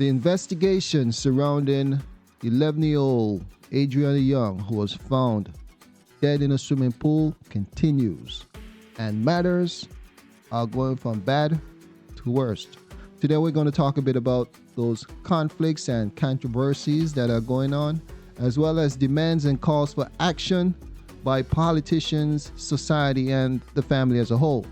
The investigation surrounding 11-year-old Adriana Young, who was found dead in a swimming pool, continues, and matters are going from bad to worst. Today we're going to talk a bit about those conflicts and controversies that are going on, as well as demands and calls for action by politicians, society, and the family as a whole.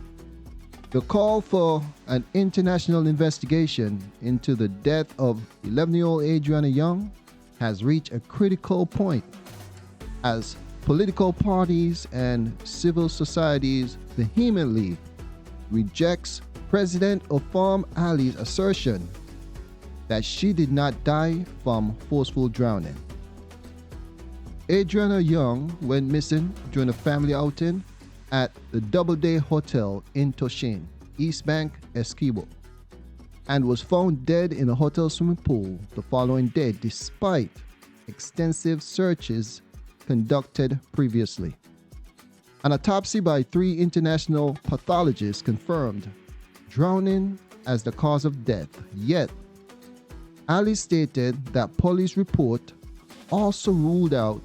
The call for an international investigation into the death of 11-year-old Adriana Young has reached a critical point as political parties and civil societies vehemently rejects President Ofam Ali's assertion that she did not die from forceful drowning. Adriana Young went missing during a family outing at the Doubleday Hotel in Toshin, East Bank, Essequibo, and was found dead in a hotel swimming pool the following day despite extensive searches conducted previously. An autopsy by 3 international pathologists confirmed drowning as the cause of death, yet Ali stated that police report also ruled out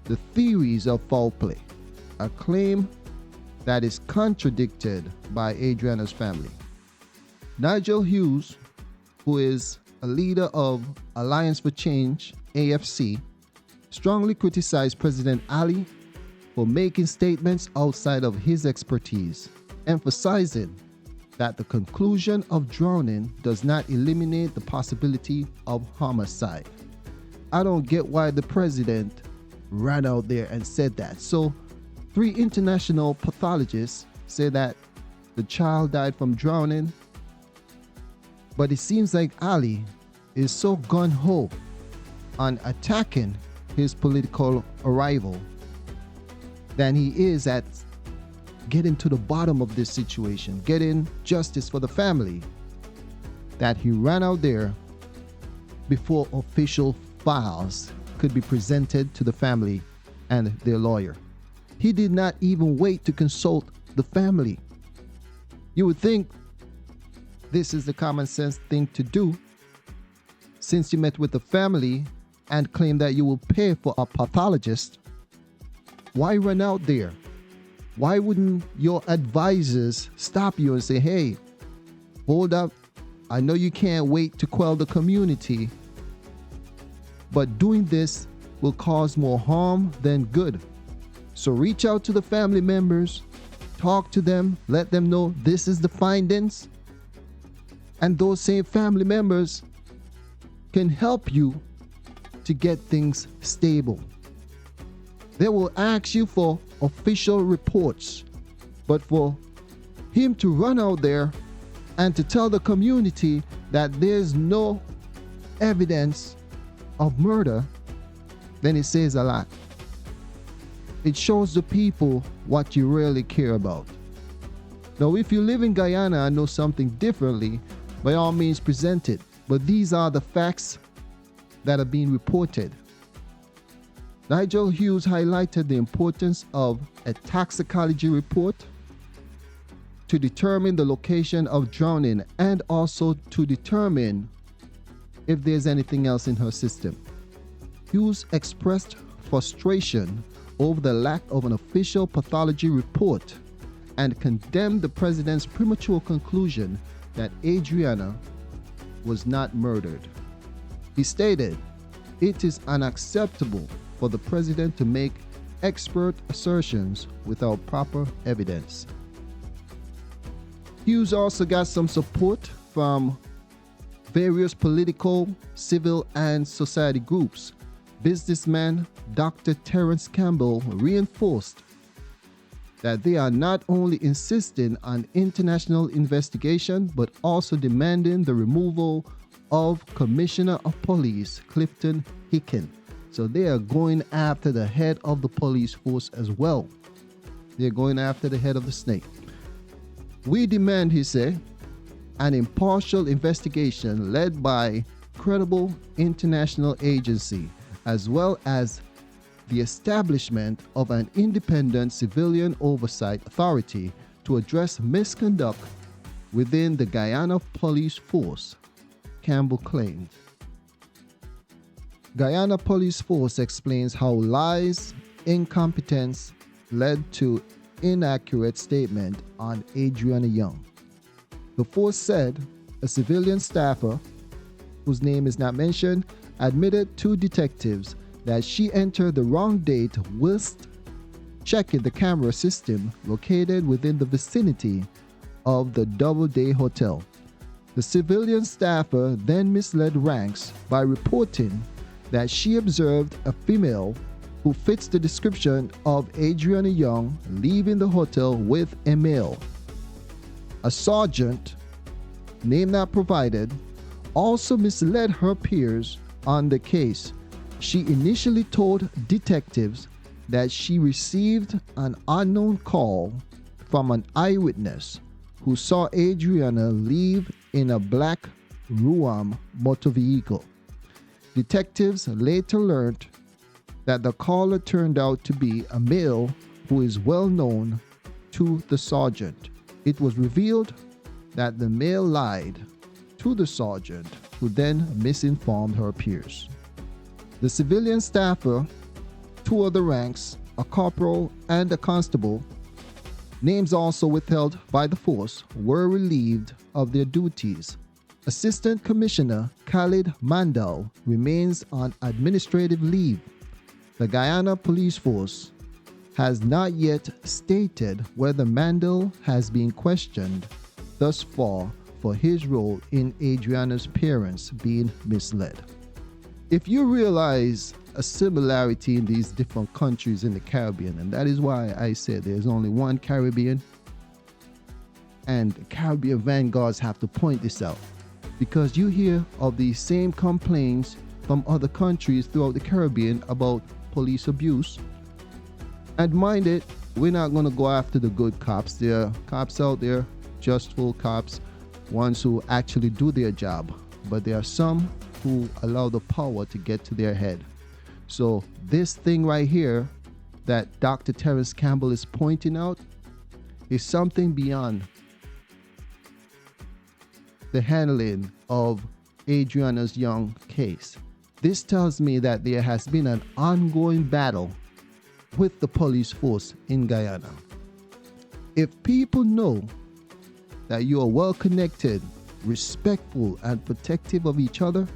the theories of foul play, a claim that is contradicted by Adriana's family. Nigel Hughes, who is a leader of Alliance for Change, AFC, strongly criticized President Ali for making statements outside of his expertise, emphasizing that the conclusion of drowning does not eliminate the possibility of homicide. I don't get why the president ran out there and said that. So 3 international pathologists say that the child died from drowning, but it seems like Ali is so gung-ho on attacking his political rival than he is at getting to the bottom of this situation, getting justice for the family, that he ran out there before official files could be presented to the family and their lawyer. He did not even wait to consult the family. You would think this is the common sense thing to do, since you met with the family and claim that you will pay for a pathologist. Why run out there? Why wouldn't your advisors stop you and say, hey, hold up, I know you can't wait to quell the community, but doing this will cause more harm than good. So reach out to the family members, talk to them, let them know this is the findings, and those same family members can help you to get things stable. They will ask you for official reports, but for him to run out there and to tell the community that there's no evidence of murder, then it says a lot. It shows the people what you really care about. Now, if you live in Guyana and know something differently, by all means present it. But these are the facts that are being reported. Nigel Hughes highlighted the importance of a toxicology report to determine the location of drowning and also to determine if there's anything else in her system. Hughes expressed frustration over the lack of an official pathology report and condemned the president's premature conclusion that Adriana was not murdered. He stated, "It is unacceptable for the president to make expert assertions without proper evidence." Hughes also got some support from various political, civil, and society groups. Businessman Dr. Terence Campbell reinforced that they are not only insisting on international investigation, but also demanding the removal of Commissioner of Police Clifton Hicken. So they are going after the head of the police force as well. They're going after the head of the snake. "We demand," he said, "an impartial investigation led by credible international agency, as well as the establishment of an independent civilian oversight authority to address misconduct within the Guyana police force. Campbell claimed. Guyana Police Force explains how lies, incompetence led to inaccurate statement on Adriana Young. The force said a civilian staffer, whose name is not mentioned, admitted to detectives that she entered the wrong date whilst checking the camera system located within the vicinity of the Doubleday Hotel. The civilian staffer then misled ranks by reporting that she observed a female who fits the description of Adriana Young leaving the hotel with a male. A sergeant, name not provided, also misled her peers on the case. She initially told detectives that she received an unknown call from an eyewitness who saw Adriana leave in a black Ruam motor vehicle. Detectives later learned that the caller turned out to be a male who is well known to the sergeant. It was revealed that the male lied to the sergeant, who then misinformed her peers. The civilian staffer, two other ranks, a corporal and a constable, names also withheld by the force, were relieved of their duties. Assistant Commissioner Khalid Mandal remains on administrative leave. The Guyana Police Force has not yet stated whether Mandal has been questioned thus far for his role in Adriana's parents being misled. If you realize a similarity in these different countries in the Caribbean, and that is why I said there's only one Caribbean, and Caribbean vanguards have to point this out, because you hear of these same complaints from other countries throughout the Caribbean about police abuse. And mind it, we're not going to go after the good cops. There are cops out there, justful cops, ones who actually do their job, but there are some who allow the power to get to their head. So this thing right here that Dr. Terence Campbell is pointing out is something beyond the handling of Adriana's Young case. This tells me that there has been an ongoing battle with the police force in Guyana. If people know that you are well connected, respectful, and protective of each other,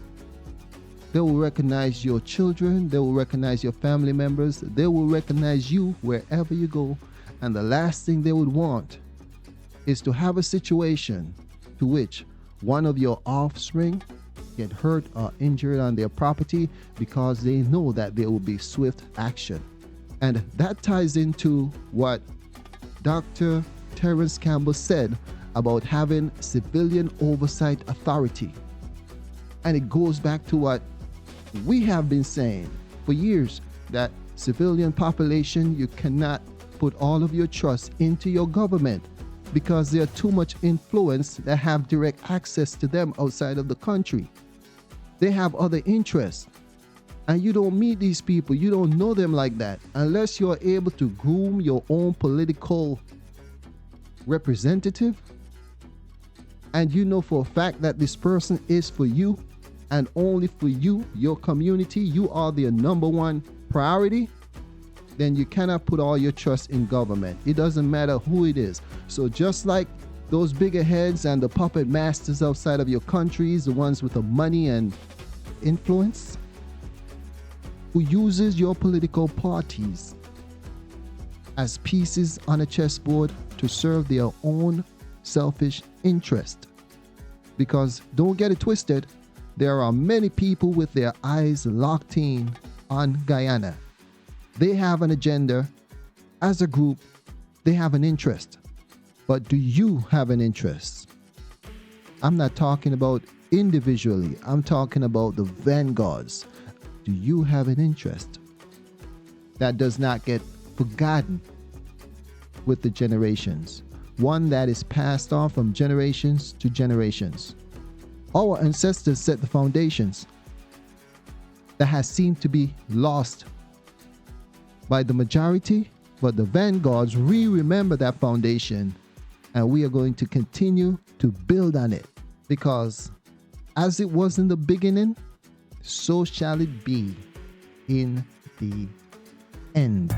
they will recognize your children, they will recognize your family members, they will recognize you wherever you go, and the last thing they would want is to have a situation to which one of your offspring get hurt or injured on their property, because they know that there will be swift action. And that ties into what Dr. Terence Campbell said about having civilian oversight authority. And it goes back to what we have been saying for years, that civilian population, you cannot put all of your trust into your government, because there are too much influence that have direct access to them outside of the country. They have other interests, and you don't meet these people, you don't know them like that, unless you're able to groom your own political representative, and you know for a fact that this person is for you and only for you, your community, you are their number one priority, then you cannot put all your trust in government. It doesn't matter who it is. So just like those bigger heads and the puppet masters outside of your countries, the ones with the money and influence, who uses your political parties as pieces on a chessboard to serve their own selfish interest. Because don't get it twisted, there are many people with their eyes locked in on Guyana. They have an agenda. As a group, they have an interest. But do you have an interest? I'm not talking about individually. I'm talking about the vanguards. Do you have an interest that does not get forgotten with the generations? One that is passed on from generations to generations. Our ancestors set the foundations that has seemed to be lost by the majority, but the vanguards remember that foundation, and we are going to continue to build on it, because as it was in the beginning, so shall it be in the end.